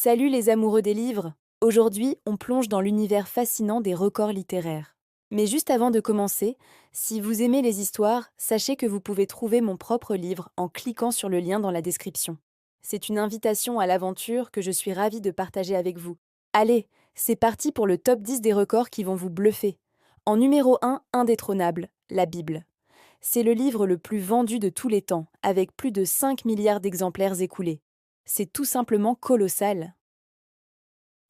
Salut les amoureux des livres! Aujourd'hui, on plonge dans l'univers fascinant des records littéraires. Mais juste avant de commencer, si vous aimez les histoires, sachez que vous pouvez trouver mon propre livre en cliquant sur le lien dans la description. C'est une invitation à l'aventure que je suis ravie de partager avec vous. Allez, c'est parti pour le top 10 des records qui vont vous bluffer. En numéro 1, indétrônable, la Bible. C'est le livre le plus vendu de tous les temps, avec plus de 5 milliards d'exemplaires écoulés. C'est tout simplement colossal.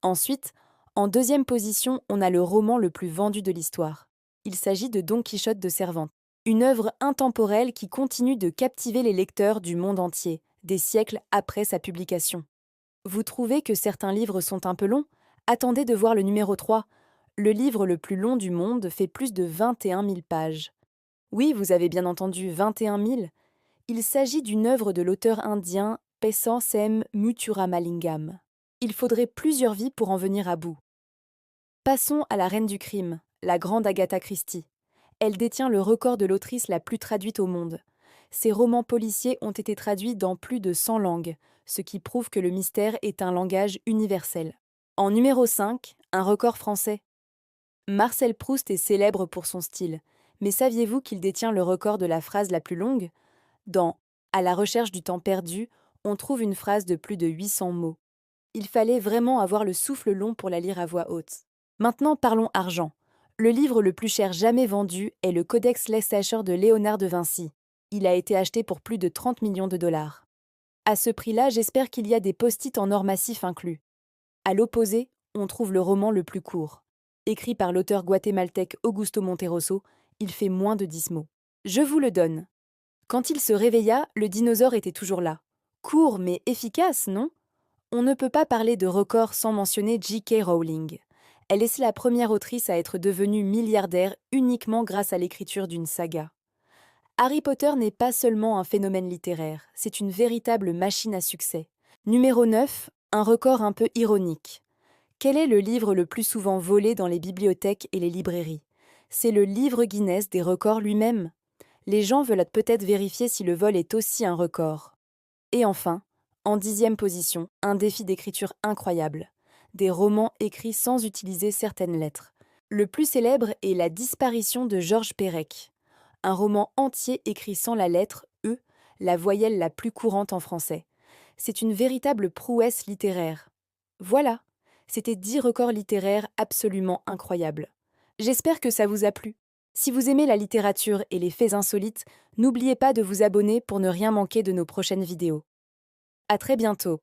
Ensuite, en deuxième position, on a le roman le plus vendu de l'histoire. Il s'agit de Don Quichotte de Cervantes, une œuvre intemporelle qui continue de captiver les lecteurs du monde entier, des siècles après sa publication. Vous trouvez que certains livres sont un peu longs? Attendez de voir le numéro 3. Le livre le plus long du monde fait plus de 21 000 pages. Oui, vous avez bien entendu, 21 000. Il s'agit d'une œuvre de l'auteur indien Pesant Sem Muthuramalingam. Il faudrait plusieurs vies pour en venir à bout. Passons à la reine du crime, la grande Agatha Christie. Elle détient le record de l'autrice la plus traduite au monde. Ses romans policiers ont été traduits dans plus de 100 langues, ce qui prouve que le mystère est un langage universel. En numéro 5, un record français. Marcel Proust est célèbre pour son style, mais saviez-vous qu'il détient le record de la phrase la plus longue? Dans À la recherche du temps perdu, on trouve une phrase de plus de 800 mots. Il fallait vraiment avoir le souffle long pour la lire à voix haute. Maintenant, parlons argent. Le livre le plus cher jamais vendu est le Codex Leicester de Léonard de Vinci. Il a été acheté pour plus de 30 millions de dollars. À ce prix-là, j'espère qu'il y a des post-it en or massif inclus. À l'opposé, on trouve le roman le plus court. Écrit par l'auteur guatémaltèque Augusto Monterroso, il fait moins de 10 mots. Je vous le donne. Quand il se réveilla, le dinosaure était toujours là. Court mais efficace, non? On ne peut pas parler de record sans mentionner J.K. Rowling. Elle est la première autrice à être devenue milliardaire uniquement grâce à l'écriture d'une saga. Harry Potter n'est pas seulement un phénomène littéraire, c'est une véritable machine à succès. Numéro 9, un record un peu ironique. Quel est le livre le plus souvent volé dans les bibliothèques et les librairies? C'est le livre Guinness des records lui-même. Les gens veulent peut-être vérifier si le vol est aussi un record. Et enfin, en 10e position, un défi d'écriture incroyable. Des romans écrits sans utiliser certaines lettres. Le plus célèbre est La disparition de Georges Perec. Un roman entier écrit sans la lettre E, la voyelle la plus courante en français. C'est une véritable prouesse littéraire. Voilà, c'était 10 records littéraires absolument incroyables. J'espère que ça vous a plu. Si vous aimez la littérature et les faits insolites, n'oubliez pas de vous abonner pour ne rien manquer de nos prochaines vidéos. À très bientôt.